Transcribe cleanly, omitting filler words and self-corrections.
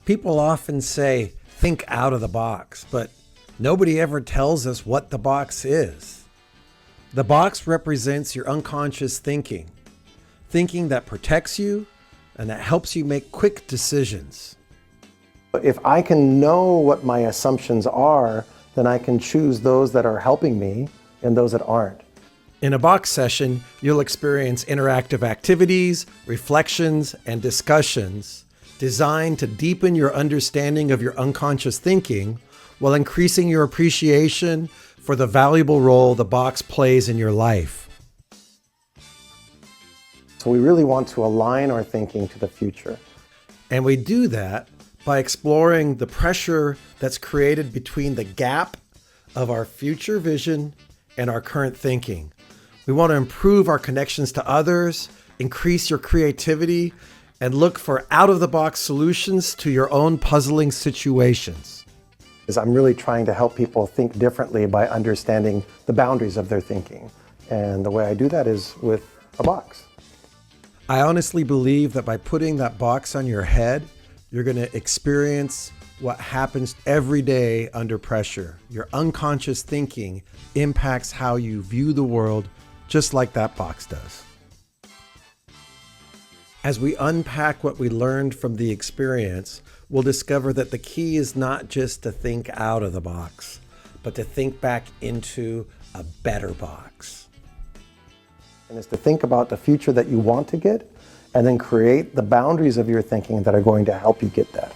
People often say, think out of the box, but nobody ever tells us what the box is. The box represents your unconscious thinking that protects you and that helps you make quick decisions. If I can know what my assumptions are, then I can choose those that are helping me and those that aren't. In a box session, you'll experience interactive activities, reflections, and discussions designed to deepen your understanding of your unconscious thinking while increasing your appreciation for the valuable role the box plays in your life. So we really want to align our thinking to the future. And we do that by exploring the pressure that's created between the gap of our future vision and our current thinking. We want to improve our connections to others, increase your creativity, and look for out-of-the-box solutions to your own puzzling situations. I'm really trying to help people think differently by understanding the boundaries of their thinking. And the way I do that is with a box. I honestly believe that by putting that box on your head, you're going to experience what happens every day under pressure. Your unconscious thinking impacts how you view the world, just like that box does. As we unpack what we learned from the experience, we'll discover that the key is not just to think out of the box, but to think back into a better box. And it's to think about the future that you want to get, and then create the boundaries of your thinking that are going to help you get that.